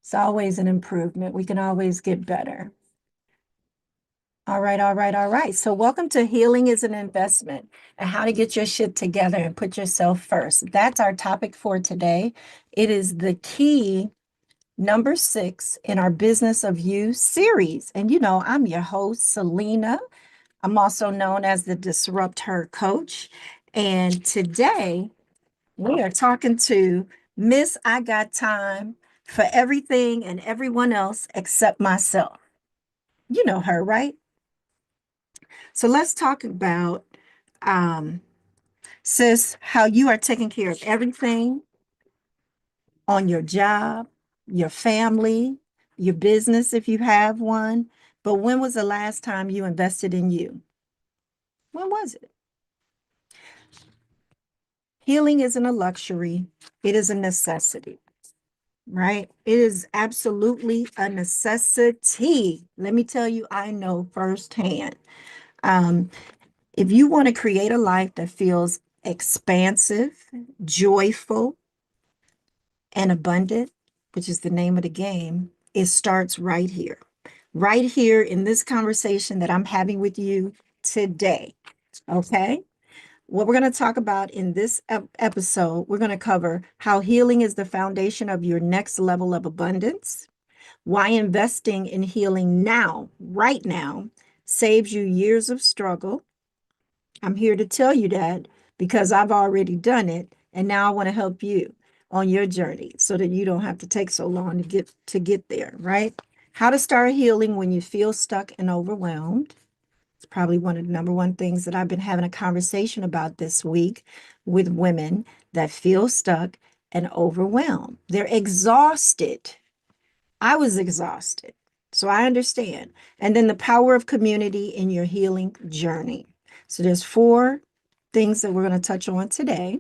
It's always an improvement. We can always get better. All right, all right, all right. So, welcome to Healing is an Investment and how to get your shit together and put yourself first. That's our topic for today. It is the key number 6 in our Business of You series. And I'm your host, Selina. I'm also known as the DisruptHer Coach. And today we are talking to Miss I Got Time for Everything and Everyone Else Except Myself. You know her, right? So let's talk about, um, sis, how you are taking care of everything on your job, your family, your business if you have one. But when was the last time you invested in you? When was it? Healing isn't a luxury, it is a necessity, right? It is absolutely a necessity. Let me tell you, I know firsthand. Um, if you want to create a life that feels expansive, joyful, and abundant, which is the name of the game, it starts right here in this conversation that I'm having with you today. Okay. What we're going to talk about in this episode, we're going to cover how healing is the foundation of your next level of abundance, why investing in healing now, right now, saves you years of struggle. I'm here to tell you that because I've already done it, and now I want to help you on your journey so that you don't have to take so long to get there, right? How to start healing when you feel stuck and overwhelmed. It's probably one of the number one things that I've been having a conversation about this week with women that feel stuck and overwhelmed. They're exhausted. I was exhausted. So I understand. And then the power of community in your healing journey. So there's 4 things that we're going to touch on today.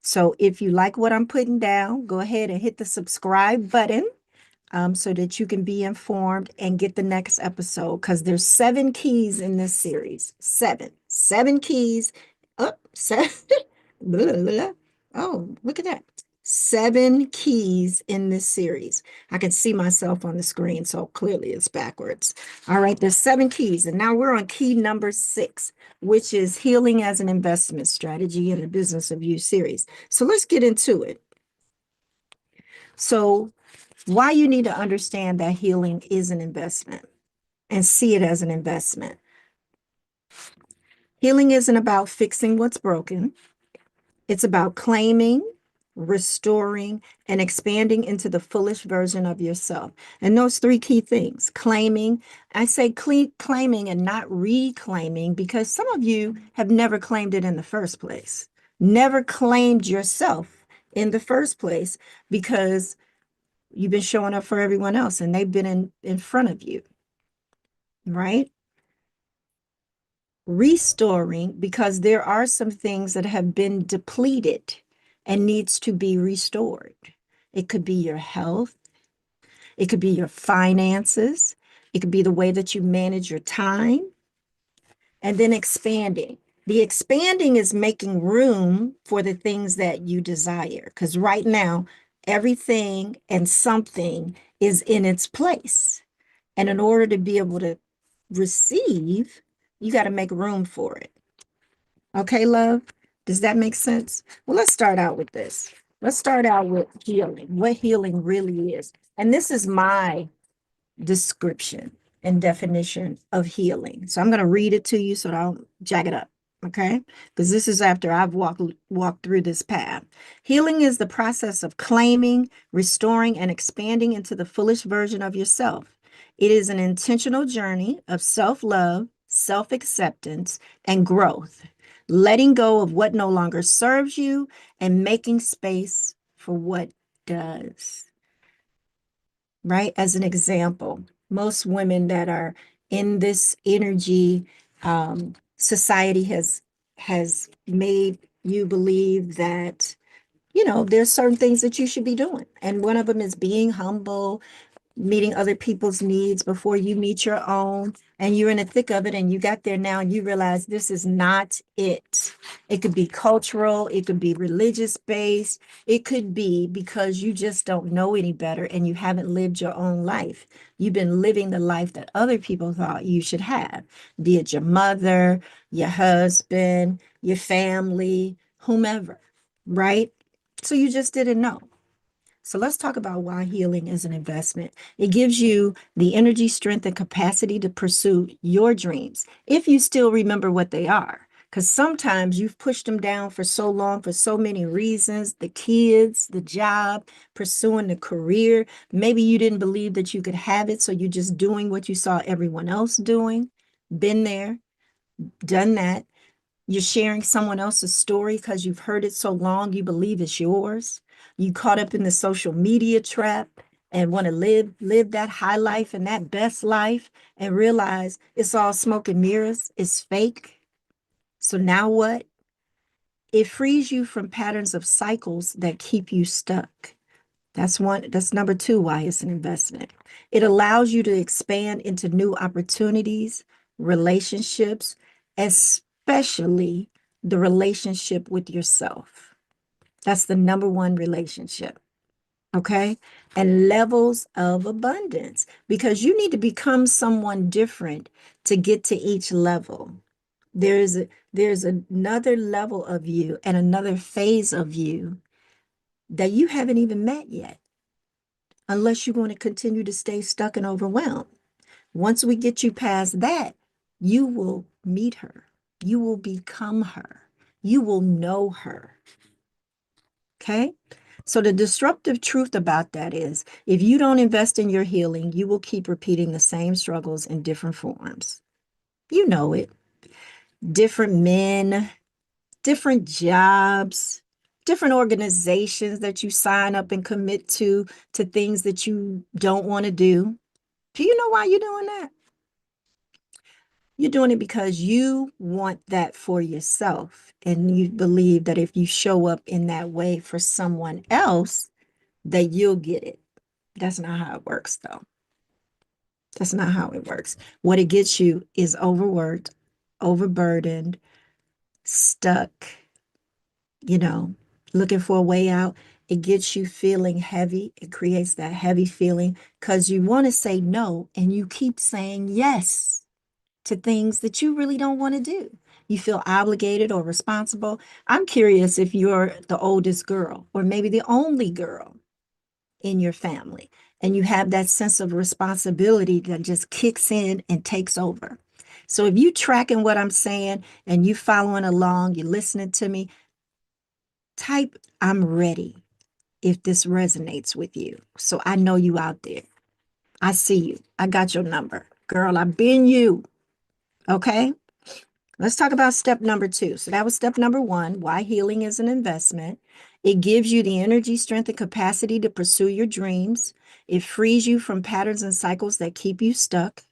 So if you like what I'm putting down, go ahead and hit the subscribe button so that you can be informed and get the next episode because there's 7 keys in this series. Seven keys. Oh, 7. Blah, blah, blah. Oh, look at that. 7 keys in this series. I can see myself on the screen, so clearly it's backwards. All right, there's 7 keys, and now we're on key number 6, which is healing as an investment strategy in the Business of You series. So let's get into it. So, why you need to understand that healing is an investment and see it as an investment. Healing isn't about fixing what's broken. It's about claiming, restoring, and expanding into the fullest version of yourself. And those 3 key things, claiming, I say claiming and not reclaiming because some of you have never claimed it in the first place, never claimed yourself in the first place because you've been showing up for everyone else and they've been in front of you, right? Restoring because there are some things that have been depleted and needs to be restored. It could be your health, it could be your finances, it could be the way that you manage your time, and then expanding. The expanding is making room for the things that you desire because right now everything and something is in its place. And in order to be able to receive, you got to make room for it. Okay, love? Does that make sense? Well, let's start out with this. Let's start out with healing, what healing really is. And this is my description and definition of healing. So I'm going to read it to you so I don't jack it up. Okay, because this is after I've walked through this path. Healing is the process of claiming, restoring, and expanding into the fullest version of yourself. It is an intentional journey of self-love, self-acceptance, and growth, letting go of what no longer serves you and making space for what does. Right? As an example, most women that are in this energy, society has made you believe that, there's certain things that you should be doing. And one of them is being humble, meeting other people's needs before you meet your own, and you're in the thick of it and you got there now and you realize this is not it. It could be cultural, it could be religious based, it could be because you just don't know any better and you haven't lived your own life. You've been living the life that other people thought you should have, be it your mother, your husband, your family, whomever, right? So you just didn't know. So let's talk about why healing is an investment. It gives you the energy, strength, and capacity to pursue your dreams, if you still remember what they are. Because sometimes you've pushed them down for so long, for so many reasons, the kids, the job, pursuing the career. Maybe you didn't believe that you could have it, so you're just doing what you saw everyone else doing. Been there, done that. You're sharing someone else's story because you've heard it so long, you believe it's yours. You caught up in the social media trap and want to live that high life and that best life and realize it's all smoke and mirrors, it's fake. So now what? It frees you from patterns of cycles that keep you stuck. That's number two, why it's an investment. It allows you to expand into new opportunities, relationships, especially the relationship with yourself. That's the number one relationship. Okay. And levels of abundance, because you need to become someone different to get to each level. There's another level of you and another phase of you that you haven't even met yet, unless you're going to continue to stay stuck and overwhelmed. Once we get you past that, you will meet her. You will become her. You will know her. Okay? So, the disruptive truth about that is if you don't invest in your healing, you will keep repeating the same struggles in different forms. You know it. Different men, different jobs, different organizations that you sign up and commit to things that you don't want to do. Do you know why you're doing that? You're doing it because you want that for yourself. And you believe that if you show up in that way for someone else, that you'll get it. That's not how it works, though. That's not how it works. What it gets you is overworked, overburdened, stuck, you know, looking for a way out. It gets you feeling heavy. It creates that heavy feeling because you want to say no and you keep saying yes to things that you really don't want to do. You feel obligated or responsible. I'm curious if you're the oldest girl or maybe the only girl in your family and you have that sense of responsibility that just kicks in and takes over. So if you tracking what I'm saying and you following along, you're listening to me, type I'm ready if this resonates with you. So I know you out there. I see you. I got your number. Girl, I've been you. Okay? Let's talk about step number two. So that was step number one, why healing is an investment. It gives you the energy, strength, and capacity to pursue your dreams. It frees you from patterns and cycles that keep you stuck.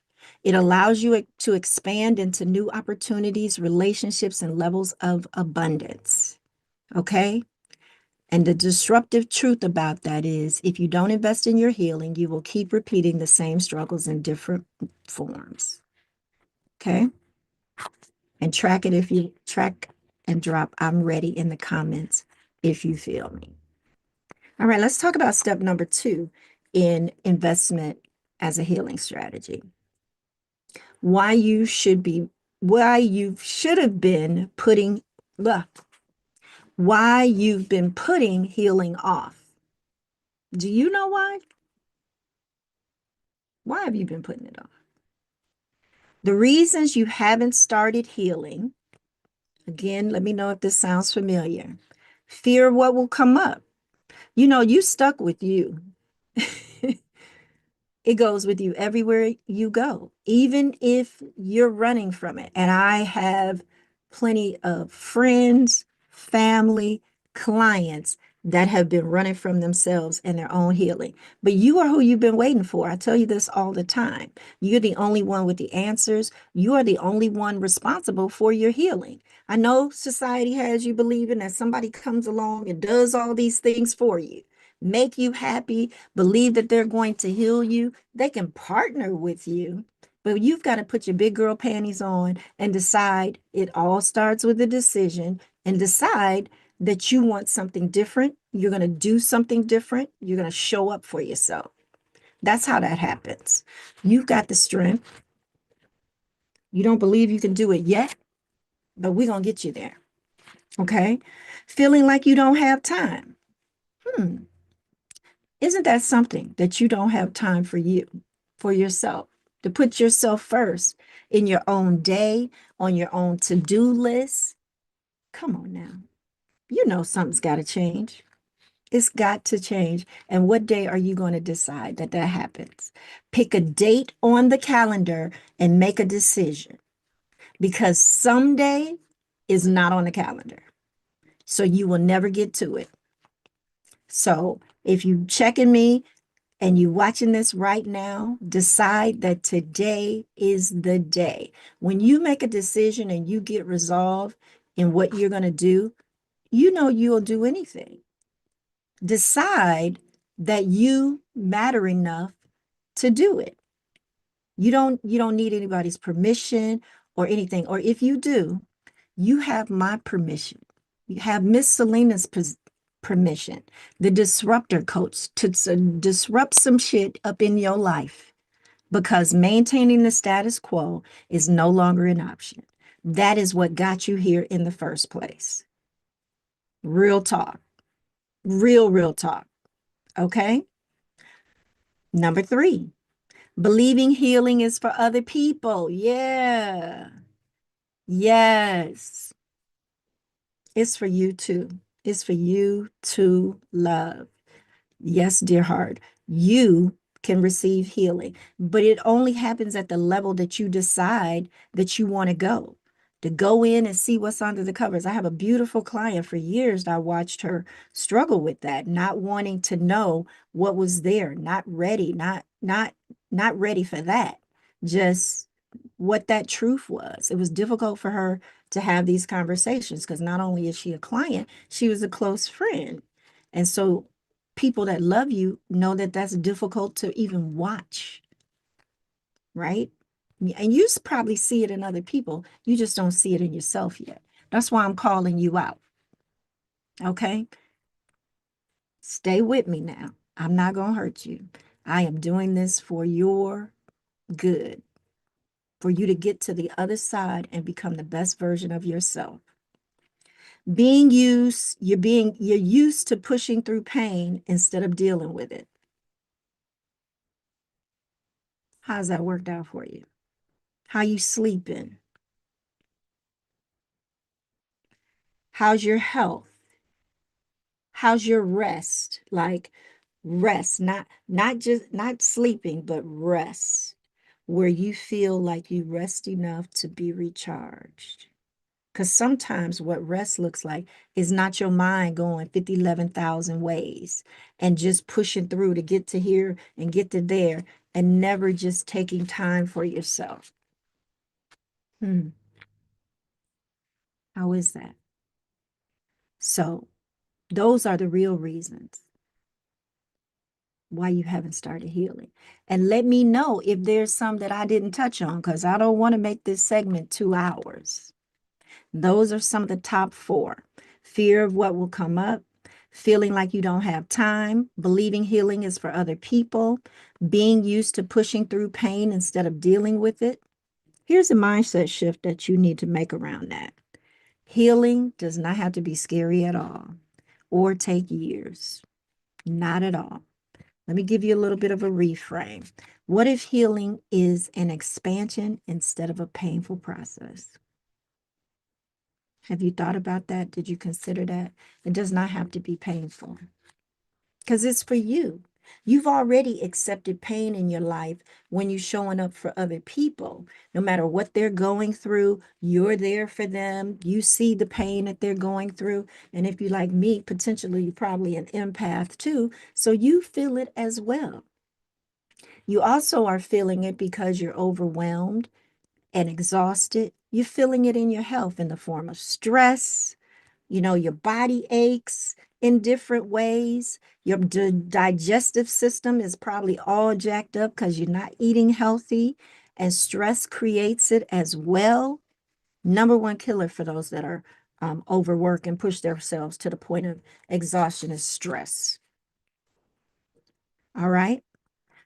It allows you to expand into new opportunities, relationships, and levels of abundance. Okay? And the disruptive truth about that is if you don't invest in your healing, you will keep repeating the same struggles in different forms. Okay? And track it if you track and drop I'm ready in the comments if you feel me. All right, let's talk about step number two in investment as a healing strategy. Why you should be, why you should have been putting, why you've been putting healing off. Do you know why? Why have you been putting it off? The reasons you haven't started healing, again, let me know if this sounds familiar. Fear of what will come up. You know, you stuck with you. It goes with you everywhere you go, even if you're running from it. And I have plenty of friends, family, clients that have been running from themselves and their own healing. But you are who you've been waiting for. I tell you this all the time. You're the only one with the answers. You are the only one responsible for your healing. I know society has you believing that somebody comes along and does all these things for you. make you happy, believe that they're going to heal you. They can partner with you, but you've got to put your big girl panties on and decide. It all starts with a decision, and decide that you want something different. You're going to do something different. You're going to show up for yourself. That's how that happens. You've got the strength. You don't believe you can do it yet, but we're going to get you there. Okay. Feeling like you don't have time. Hmm. Isn't that something that you don't have time for you, for yourself, to put yourself first in your own day, on your own to-do list? Come on now. You know something's got to change. It's got to change. And what day are you going to decide that that happens? Pick a date on the calendar and make a decision, because someday is not on the calendar. So you will never get to it. So if you checking me and you watching this right now, decide that today is the day. When you make a decision and you get resolved in what you're going to do, you know you'll do anything. Decide that you matter enough to do it. You don't need anybody's permission or anything. Or if you do, you have my permission. You have Miss Selina's permission, the disruptor coach, to disrupt some shit up in your life, because maintaining the status quo is no longer an option. That is what got you here in the first place. Real talk, real talk. Okay. Number 3, believing healing is for other people. Yeah. Yes. It's for you too. It's for you to love. Yes, dear heart, you can receive healing, but it only happens at the level that you decide that you want to go in and see what's under the covers. I have a beautiful client. For years I watched her struggle with that, not wanting to know what was there, not ready, not ready for that. Just what that truth was. It was difficult for her to have these conversations, because not only is she a client, she was a close friend. And so people that love you know that that's difficult to even watch, right? And you probably see it in other people. You just don't see it in yourself yet. That's why I'm calling you out. Okay? Stay with me now. I'm not going to hurt you. I am doing this for your good, for you to get to the other side and become the best version of yourself. You're used to pushing through pain instead of dealing with it. How's that worked out for you? How you sleeping? How's your health? How's your rest? Like rest, not sleeping, but rest, where you feel like you rest enough to be recharged. Because sometimes what rest looks like is not your mind going 50, 11,000 ways and just pushing through to get to here and get to there, and never just taking time for yourself. How is that? So those are the real reasons why you haven't started healing. And let me know if there's some that I didn't touch on, because I don't want to make this segment 2 hours. Those are some of the top 4. Fear of what will come up, feeling like you don't have time, believing healing is for other people, being used to pushing through pain instead of dealing with it. Here's a mindset shift that you need to make around that. Healing does not have to be scary at all or take years. Not at all. Let me give you a little bit of a reframe. What if healing is an expansion instead of a painful process? Have you thought about that? Did you consider that? It does not have to be painful, because it's for you. You've already accepted pain in your life when you're showing up for other people. No matter what they're going through, you're there for them. You see the pain that they're going through. And if you're like me, potentially you're probably an empath too. So you feel it as well. You also are feeling it because you're overwhelmed and exhausted. You're feeling it in your health in the form of stress, Your body aches in different ways. Your digestive system is probably all jacked up because you're not eating healthy, and stress creates it as well. Number one killer for those that are overwork and push themselves to the point of exhaustion is stress. All right.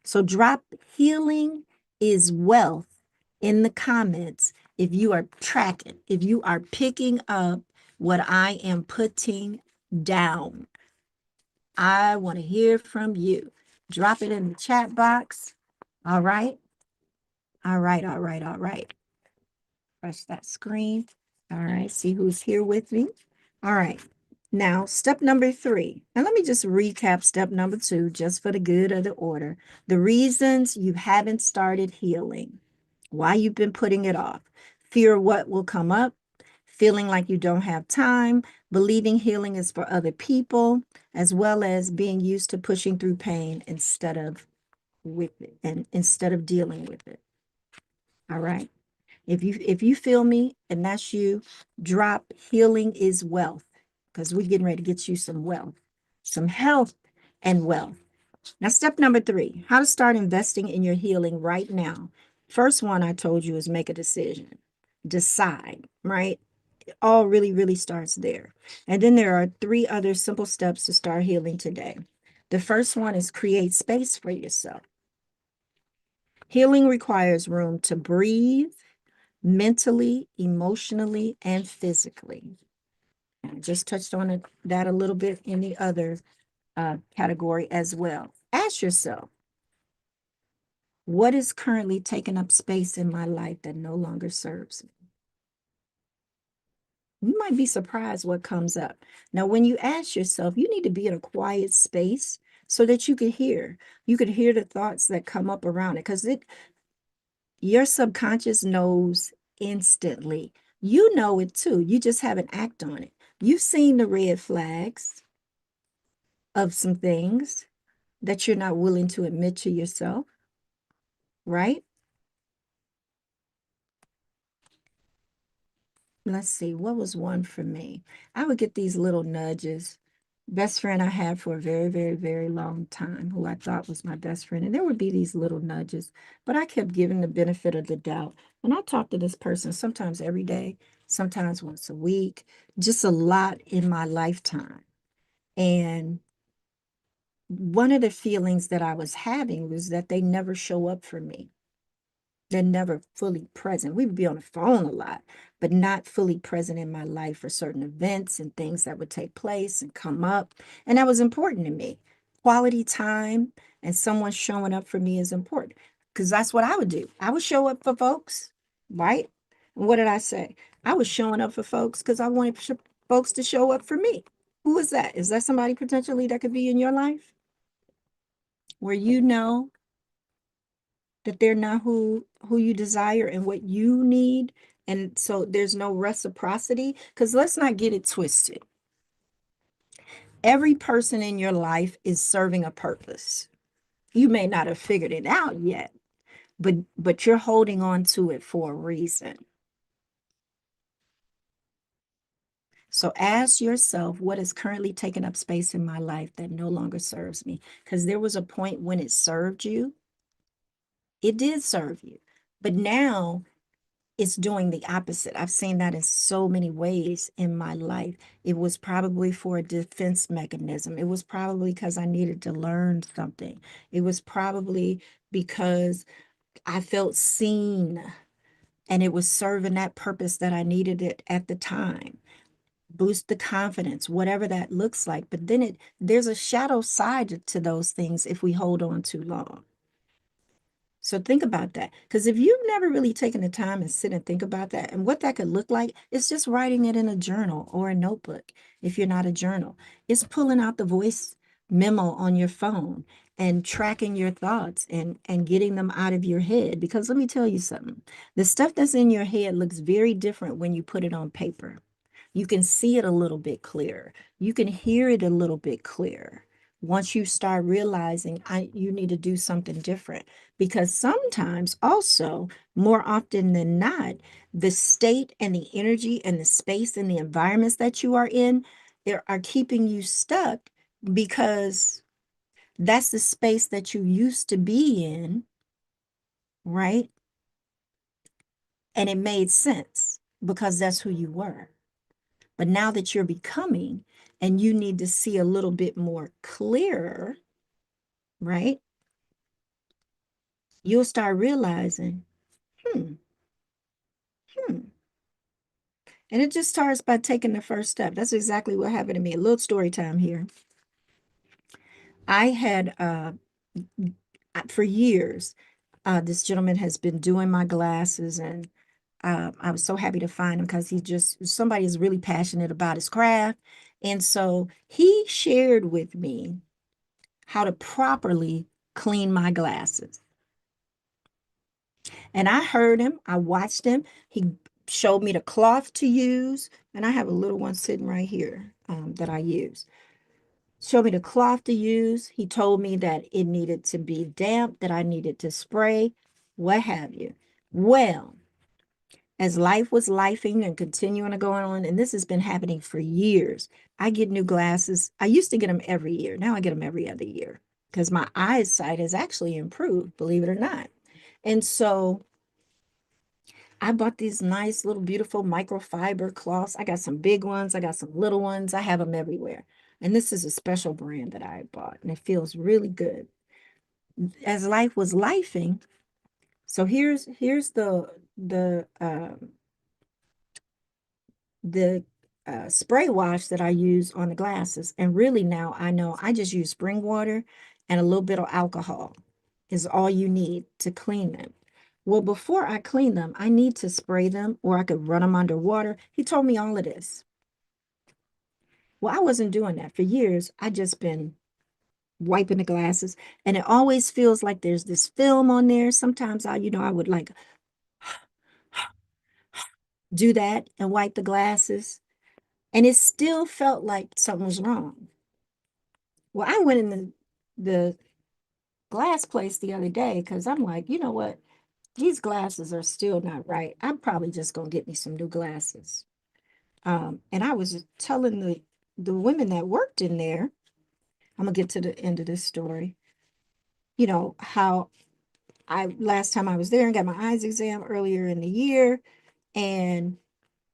So drop healing is wealth in the comments if you are tracking, if you are picking up what I am putting down. I want to hear from you. Drop it in the chat box. All right. All right. All right. All right. Press that screen. All right. See who's here with me. All right. Now, step number 3. And let me just recap step number 2, just for the good of the order. The reasons you haven't started healing, why you've been putting it off, fear of what will come up, feeling like you don't have time, believing healing is for other people, as well as being used to pushing through pain instead of with it and instead of dealing with it. All right. If you feel me and that's you, drop healing is wealth, because we're getting ready to get you some wealth, some health and wealth. Now, step number 3, how to start investing in your healing right now. First one I told you is make a decision. Decide, right? It all really starts there. And then there are 3 other simple steps to start healing today. The first one is create space for yourself. Healing requires room to breathe, mentally, emotionally, and physically. I just touched on that a little bit in the other category as well. Ask yourself, what is currently taking up space in my life that no longer serves me? You might be surprised what comes up. Now, when you ask yourself, you need to be in a quiet space so that you could hear. You could hear the thoughts that come up around it, because your subconscious knows instantly. You know it too. You just haven't acted on it. You've seen the red flags of some things that you're not willing to admit to yourself, right? Let's see, what was one for me? I would get these little nudges. Best friend I had for a very long time, who I thought was my best friend. And there would be these little nudges, but I kept giving the benefit of the doubt. And I talked to this person sometimes every day, sometimes once a week, just a lot in my lifetime. And one of the feelings that I was having was that they never show up for me. They're never fully present. We would be on the phone a lot, but not fully present in my life for certain events and things that would take place and come up. And that was important to me. Quality time and someone showing up for me is important, because that's what I would do. I would show up for folks, right? And what did I say? I was showing up for folks because I wanted folks to show up for me. Who is that? Is that somebody potentially that could be in your life where you know that they're not who you desire and what you need, and so there's no reciprocity? Because let's not get it twisted. Every person in your life is serving a purpose. You may not have figured it out yet, but you're holding on to it for a reason. So ask yourself, what is currently taking up space in my life that no longer serves me? Because there was a point when it served you. It did serve you, but now it's doing the opposite. I've seen that in so many ways in my life. It was probably for a defense mechanism. It was probably because I needed to learn something. It was probably because I felt seen and it was serving that purpose that I needed it at the time. Boost the confidence, whatever that looks like. But then there's a shadow side to those things if we hold on too long. So think about that. Because if you've never really taken the time and sit and think about that and what that could look like, it's just writing it in a journal or a notebook. If you're not a journal, it's pulling out the voice memo on your phone and tracking your thoughts and getting them out of your head. Because let me tell you something, the stuff that's in your head looks very different when you put it on paper. You can see it a little bit clearer. You can hear it a little bit clearer, once you start realizing you need to do something different. Because sometimes also, more often than not, the state and the energy and the space and the environments that you are in are keeping you stuck because that's the space that you used to be in, right? And it made sense because that's who you were. But now that you're becoming and you need to see a little bit more clearer, right? You'll start realizing, hmm, hmm. And it just starts by taking the first step. That's exactly what happened to me. A little story time here. I had, for years, this gentleman has been doing my glasses, and I was so happy to find him because somebody is really passionate about his craft. And so he shared with me how to properly clean my glasses. And I heard him, I watched him. He showed me the cloth to use, and I have a little one sitting right here that I use. Showed me the cloth to use. He told me that it needed to be damp, that I needed to spray, what have you. Well, as life was lifing and continuing to go on, and this has been happening for years, I get new glasses. I used to get them every year. Now I get them every other year because my eyesight has actually improved, believe it or not. And so I bought these nice little beautiful microfiber cloths. I got some big ones, I got some little ones. I have them everywhere. And this is a special brand that I bought, and it feels really good. As life was lifing, so here's the spray wash that I use on the glasses. And really now I know I just use spring water and a little bit of alcohol is all you need to clean them. Well, before I clean them, I need to spray them or I could run them under water. He told me all of this. Well, I wasn't doing that for years. I just been wiping the glasses, and it always feels like there's this film on there. Sometimes I would like do that and wipe the glasses, and it still felt like something was wrong. Well, I went in the glass place the other day because I'm like, you know what? These glasses are still not right. I'm probably just gonna get me some new glasses. And I was telling the women that worked in there, I'm gonna get to the end of this story, how I last time I was there and got my eyes exam earlier in the year. And,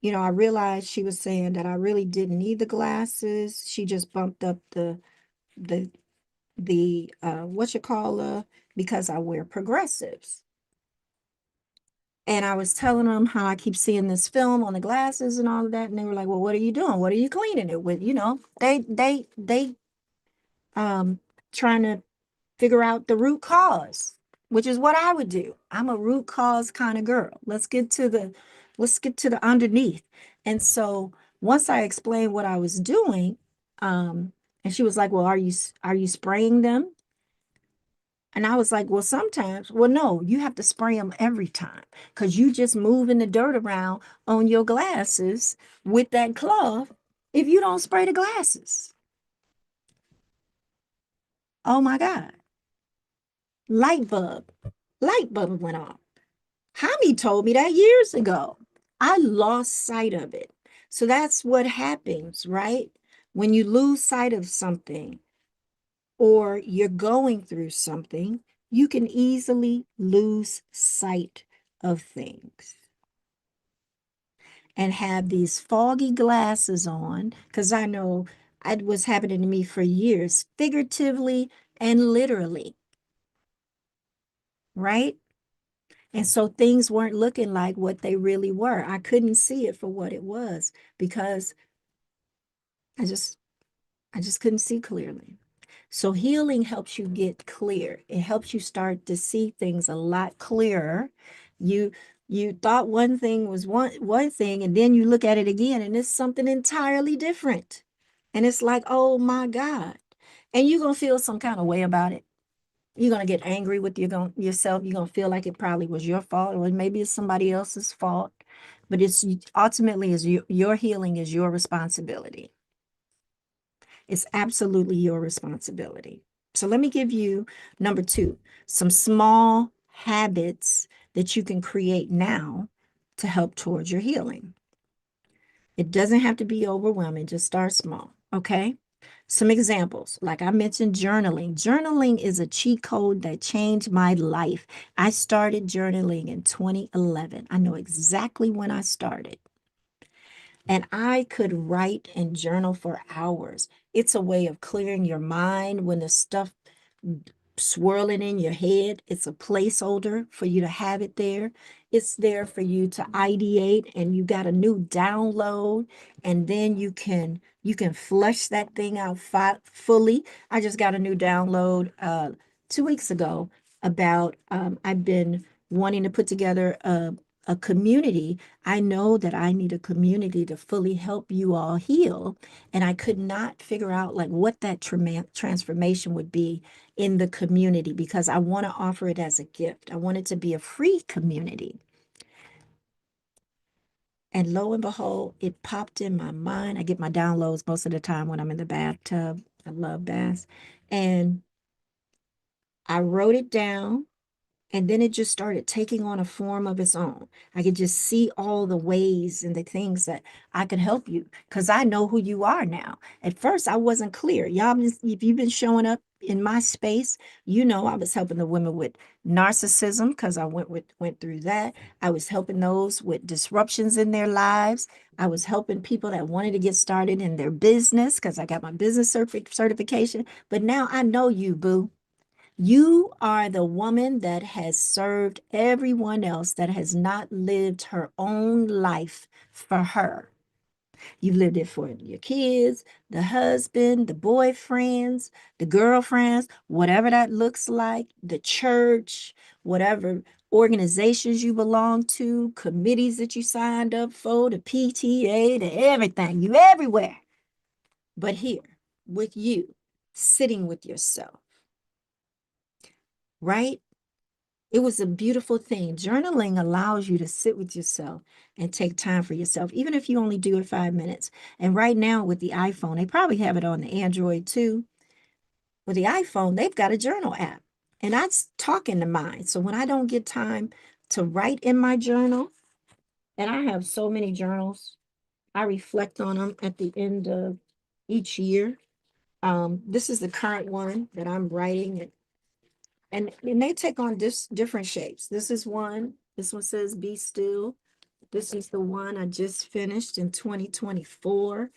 I realized she was saying that I really didn't need the glasses. She just bumped up the what you call because I wear progressives. And I was telling them how I keep seeing this film on the glasses and all of that. And they were like, well, what are you doing? What are you cleaning it with? They um trying to figure out the root cause, which is what I would do. I'm a root cause kind of girl. Let's get to the underneath. And so once I explained what I was doing, and she was like, well, are you spraying them? And I was like, well, sometimes. Well, no, you have to spray them every time because you just moving the dirt around on your glasses with that cloth if you don't spray the glasses. Oh my God. Light bulb. Light bulb went off. Hami told me that years ago. I lost sight of it. So that's what happens, right? When you lose sight of something or you're going through something, you can easily lose sight of things and have these foggy glasses on. Because I know it was happening to me for years, figuratively and literally, right? And so things weren't looking like what they really were. I couldn't see it for what it was because I just I just couldn't see clearly. So healing helps you get clear. It helps you start to see things a lot clearer. You you thought one thing was one thing, and then you look at it again and it's something entirely different. And it's like, oh my God. And you're gonna feel some kind of way about it. You're gonna get angry with yourself. You're gonna feel like it probably was your fault, or maybe it's somebody else's fault. But it's ultimately is your healing is your responsibility. It's absolutely your responsibility. So let me give you number two, some small habits that you can create now to help towards your healing. It doesn't have to be overwhelming, just start small, okay? Some examples, like I mentioned, journaling. Journaling is a cheat code that changed my life. I started journaling in 2011. I know exactly when I started. And I could write and journal for hours. It's a way of clearing your mind when the stuff swirling in your head. It's a placeholder for you to have it there. It's there for you to ideate, and you got a new download, and then you can flush that thing out fully. I just got a new download 2 weeks ago about I've been wanting to put together a community. I know that I need a community to fully help you all heal, and I could not figure out like what that transformation would be in the community, because I want to offer it as a gift. I want it to be a free community. And lo and behold, it popped in my mind. I get my downloads most of the time when I'm in the bathtub. I love baths. And I wrote it down. And then it just started taking on a form of its own. I could just see all the ways and the things that I could help you, because I know who you are now. At first, I wasn't clear. If you've been showing up in my space, you know I was helping the women with narcissism because I went through that. I was helping those with disruptions in their lives. I was helping people that wanted to get started in their business because I got my business certification. But now I know you, boo. You are the woman that has served everyone else that has not lived her own life for her. You've lived it for your kids, the husband, the boyfriends, the girlfriends, whatever that looks like, the church, whatever organizations you belong to, committees that you signed up for, the PTA, the everything. You everywhere. But here with you, sitting with yourself, right? It was a beautiful thing. Journaling allows you to sit with yourself and take time for yourself, even if you only do it 5 minutes. And right now with the iPhone, they probably have it on the Android too. With the iPhone, they've got a journal app. And that's talking to mine. So when I don't get time to write in my journal, and I have so many journals, I reflect on them at the end of each year. This is the current one that I'm writing, and they take on different shapes. This is one. This one says "Be still." This is the one I just finished in 2024.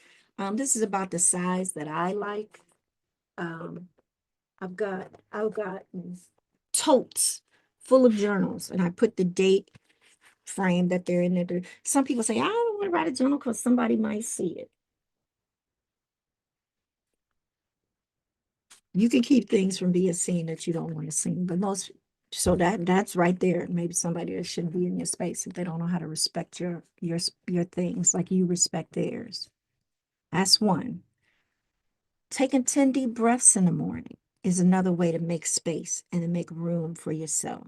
This is about the size that I like. Um, I've got totes full of journals, and I put the date frame that they're in there. Some people say I don't want to write a journal because somebody might see it. You can keep things from being seen that you don't want to see, but most, so that's right there. Maybe somebody that shouldn't be in your space if they don't know how to respect your things like you respect theirs. That's one. Taking 10 deep breaths in the morning is another way to make space and to make room for yourself,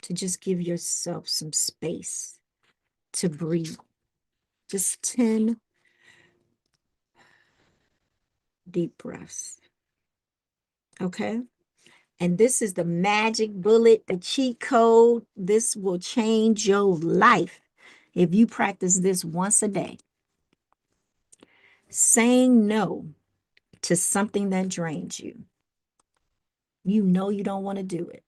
to just give yourself some space to breathe. Just 10 deep breaths. Okay? And this is the magic bullet, the cheat code. This will change your life if you practice this once a day. Saying no to something that drains you. You know you don't want to do it.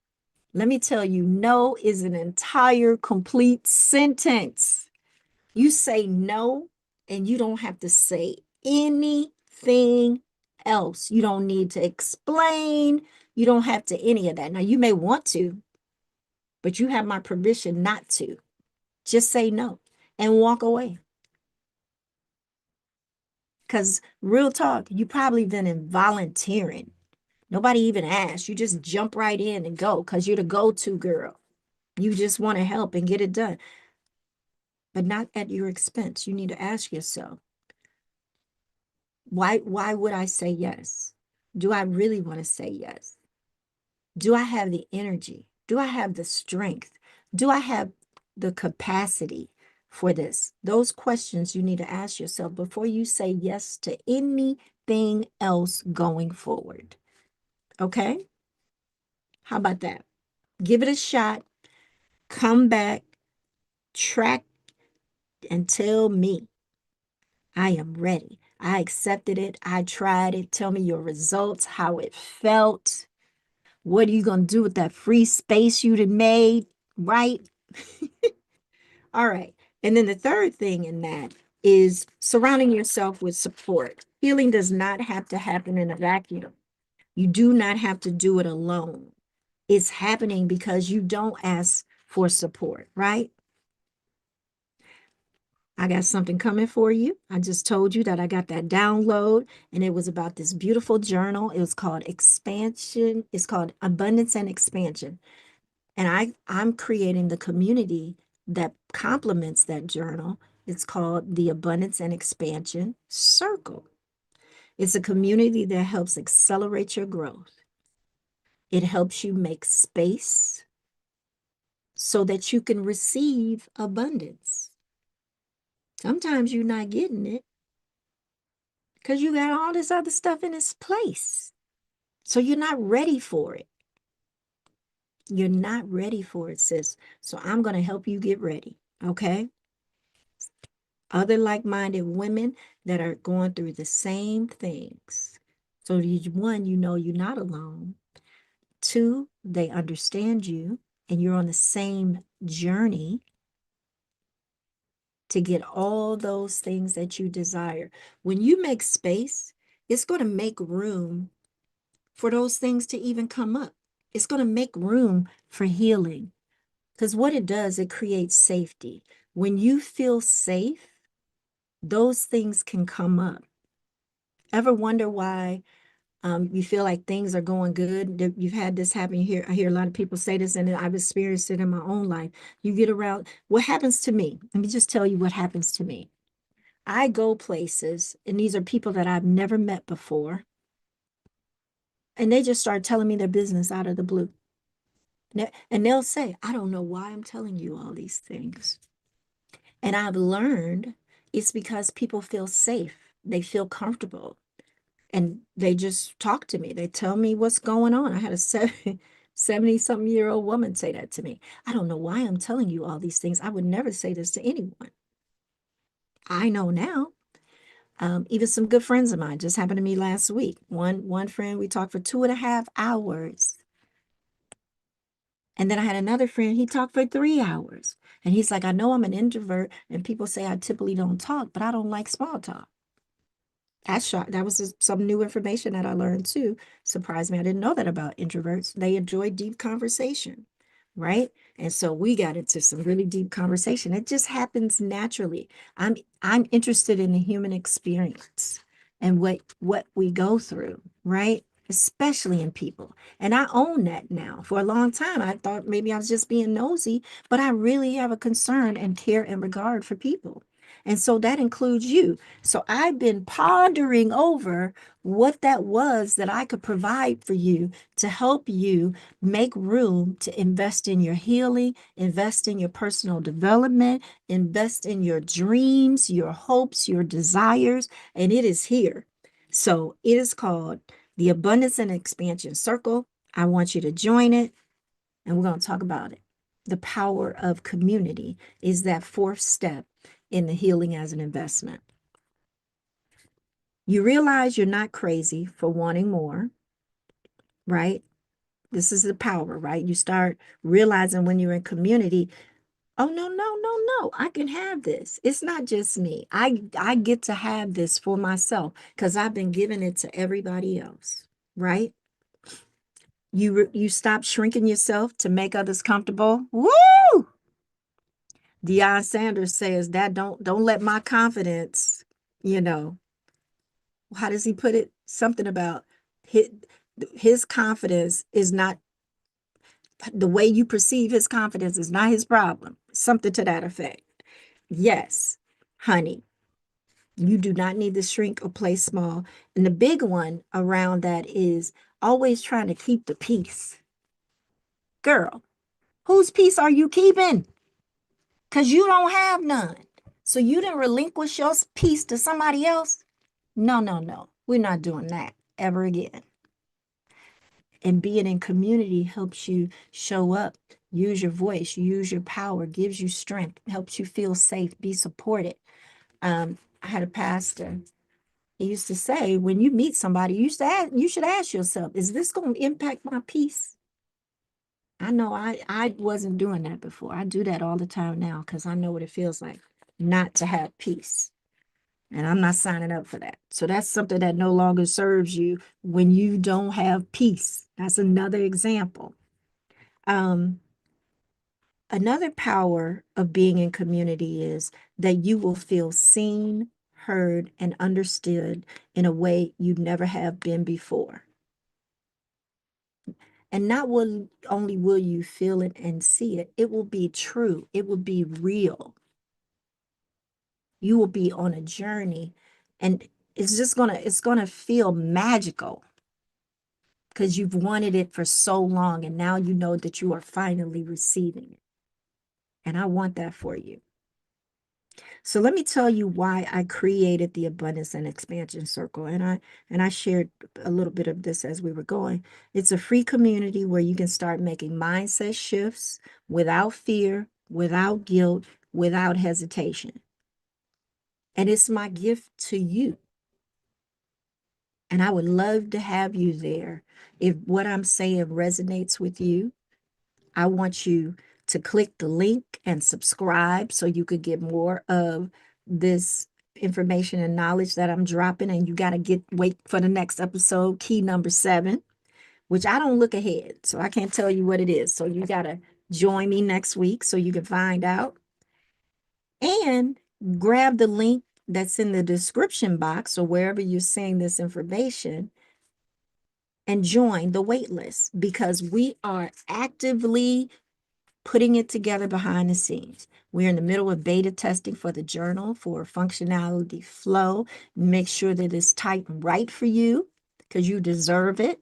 Let me tell you, no is an entire complete sentence. You say no, and you don't have to say anything else. You don't need to explain. You don't have to any of that. Now, you may want to, but you have my permission not to. Just say no and walk away. Because real talk, you probably been volunteering. Nobody even asked. You just jump right in and go because you're the go-to girl. You just want to help and get it done, but not at your expense. You need to ask yourself, why would I say yes? Do I really want to say yes? Do I have the energy? Do I have the strength? Do I have the capacity for this? Those questions you need to ask yourself before you say yes to everything else going forward. Okay? How about that? Give it a shot. Come back, track, and tell me I am ready. I accepted it. I tried it. Tell me your results, how it felt. What are you going to do with that free space you done made? Right? All right. And then the third thing in that is surrounding yourself with support. Healing does not have to happen in a vacuum. You do not have to do it alone. It's happening because you don't ask for support, right? I got something coming for you. I just told you that I got that download, and it was about this beautiful journal. It was called Expansion. It's called Abundance and Expansion. And I'm creating the community that complements that journal. It's called the Abundance and Expansion Circle. It's a community that helps accelerate your growth. It helps you make space so that you can receive abundance. Sometimes you're not getting it because you got all this other stuff in its place. So you're not ready for it. You're not ready for it, sis. So I'm going to help you get ready. Okay. Other like-minded women that are going through the same things. So one, you know you're not alone. Two, they understand you and you're on the same journey to get all those things that you desire. When you make space, it's going to make room for those things to even come up. It's going to make room for healing. Because what it does, it creates safety. When you feel safe, those things can come up. Ever wonder why you feel like things are going good? You've had this happen here. I hear a lot of people say this, and I've experienced it in my own life. You get around, what happens to me? Let me just tell you what happens to me. I go places, and these are people that I've never met before, and they just start telling me their business out of the blue. And they'll say, I don't know why I'm telling you all these things. And I've learned it's because people feel safe, they feel comfortable, and they just talk to me. They tell me what's going on. I had a 70-something-year-old woman say that to me. I don't know why I'm telling you all these things. I would never say this to anyone. I know now. Even some good friends of mine just happened to me last week. One friend, we talked for 2.5 hours. And then I had another friend, he talked for 3 hours. And he's like, I know I'm an introvert, and people say I typically don't talk, but I don't like small talk. That's shocked. That was some new information that I learned too. Surprised me. I didn't know that about introverts. They enjoy deep conversation, right? And so we got into some really deep conversation. It just happens naturally. I'm interested in the human experience and what we go through, right? Especially in people. And I own that now. For a long time, I thought maybe I was just being nosy, but I really have a concern and care and regard for people. And so that includes you. So I've been pondering over what that was that I could provide for you to help you make room to invest in your healing, invest in your personal development, invest in your dreams, your hopes, your desires, and it is here. So it is called the Abundance and Expansion Circle. I want you to join it, and we're going to talk about it. The power of community is that fourth step in the healing as an investment. You realize you're not crazy for wanting more, right? This is the power, right? You start realizing when you're in community, oh no, no, no, no, I can have this. It's not just me. I get to have this for myself because I've been giving it to everybody else, right? You stop shrinking yourself to make others comfortable. Woo! Deion Sanders says that don't let my confidence, you know, how does he put it? Something about his confidence is not the way you perceive his confidence is not his problem. Something to that effect. Yes, honey, you do not need to shrink or play small. And the big one around that is always trying to keep the peace. Girl, whose peace are you keeping? Because you don't have none. So you didn't relinquish your peace to somebody else? No, no, no. We're not doing that ever again. And being in community helps you show up, use your voice, use your power, gives you strength, helps you feel safe, be supported. I had a pastor. He used to say, when you meet somebody, you should ask yourself, is this going to impact my peace? I know I wasn't doing that before. I do that all the time now because I know what it feels like not to have peace. And I'm not signing up for that. So that's something that no longer serves you when you don't have peace. That's another example. Um, Another power of being in community is that you will feel seen, heard, and understood in a way you never have been before. And not will only will you feel it and see it, it will be true. It will be real. You will be on a journey, and it's gonna feel magical because you've wanted it for so long, and now you know that you are finally receiving it. And I want that for you. So let me tell you why I created the Abundance and Expansion Circle. And I shared a little bit of this as we were going. It's a free community where you can start making mindset shifts without fear, without guilt, without hesitation. And it's my gift to you. And I would love to have you there. If what I'm saying resonates with you, I want you to click the link and subscribe so you could get more of this information and knowledge that I'm dropping. And you got to wait for the next episode, key number 7, which I don't look ahead. So I can't tell you what it is. So you got to join me next week so you can find out. And grab the link that's in the description box or wherever you're seeing this information and join the wait list because we are actively putting it together behind the scenes. We're in the middle of beta testing for the journal for functionality flow. Make sure that it's typed right for you because you deserve it.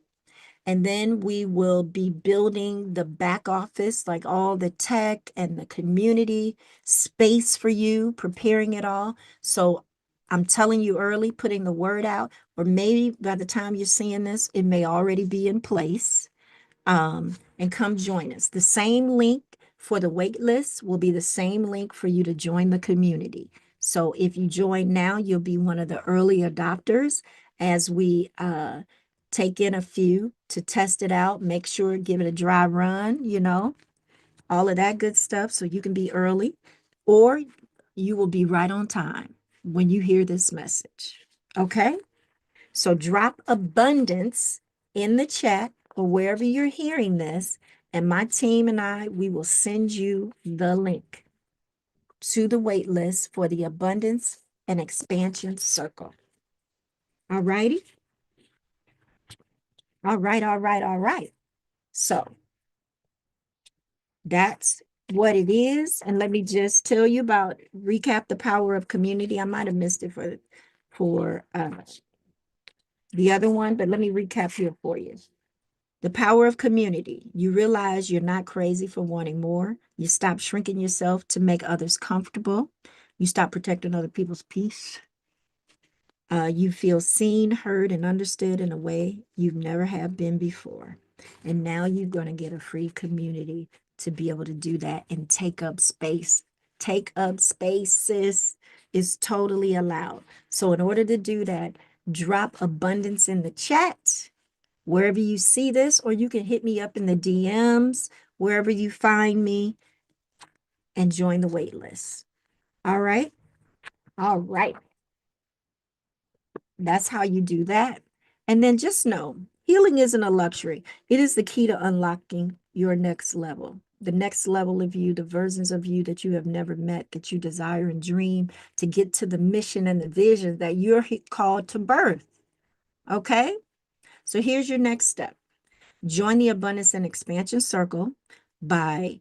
And then we will be building the back office, like all the tech and the community space for you, preparing it all. So I'm telling you early, putting the word out, or maybe by the time you're seeing this, it may already be in place. And come join us. The same link for the wait list will be the same link for you to join the community. So if you join now, you'll be one of the early adopters as we take in a few to test it out, make sure, give it a dry run, all of that good stuff so you can be early, or you will be right on time when you hear this message. Okay? So drop abundance in the chat or wherever you're hearing this, and my team and I, we will send you the link to the wait list for the Abundance and Expansion Circle. All righty? All right, all right, all right. So that's what it is. And let me just tell you recap the power of community. I might have missed it for the other one, but let me recap here for you. The power of community. You realize you're not crazy for wanting more. You stop shrinking yourself to make others comfortable. You stop protecting other people's peace. You feel seen, heard, and understood in a way you've never have been before. And now you're going to get a free community to be able to do that and take up space. Take up spaces is totally allowed. So in order to do that, drop abundance in the chat wherever you see this, or you can hit me up in the DMs, wherever you find me, and join the wait list. All right. All right. That's how you do that. And then just know healing isn't a luxury, it is the key to unlocking your next level. The next level of you, the versions of you that you have never met, that you desire and dream to get to the mission and the vision that you're called to birth. Okay? So here's your next step. Join the Abundance and Expansion Circle by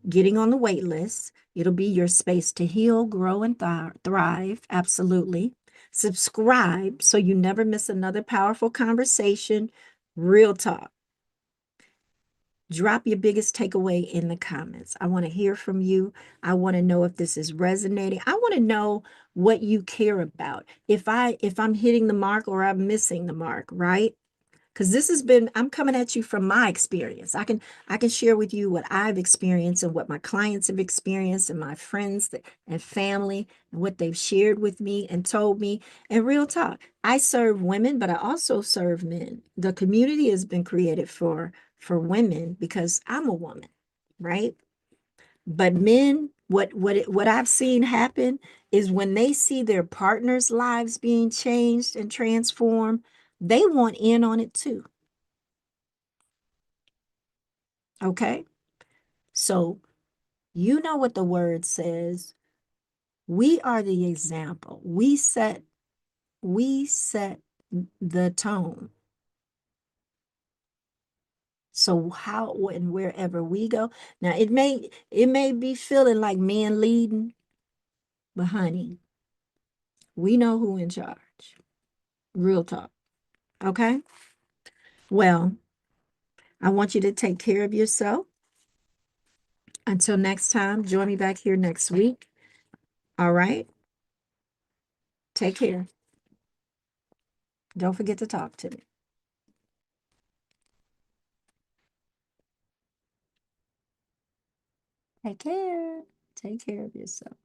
getting on the wait list. It'll be your space to heal, grow, and thrive. Absolutely. Subscribe so you never miss another powerful conversation. Real talk. Drop your biggest takeaway in the comments. I want to hear from you. I want to know if this is resonating. I want to know what you care about. If I'm hitting the mark or I'm missing the mark, right? Because this has been, I'm coming at you from my experience. I can share with you what I've experienced and what my clients have experienced and my friends and family and what they've shared with me and told me. And real talk, I serve women, but I also serve men. The community has been created for women because I'm a woman, right? But men, what I've seen happen is when they see their partners' lives being changed and transformed, they want in on it too. Okay? So you know what the word says. We are the example. We set the tone. So how and wherever we go. Now it may be feeling like men leading, but honey, we know who in charge. Real talk. Okay? Well, I want you to take care of yourself. Until next time, join me back here next week. All right? Take care. Don't forget to talk to me. Take care. Take care of yourself.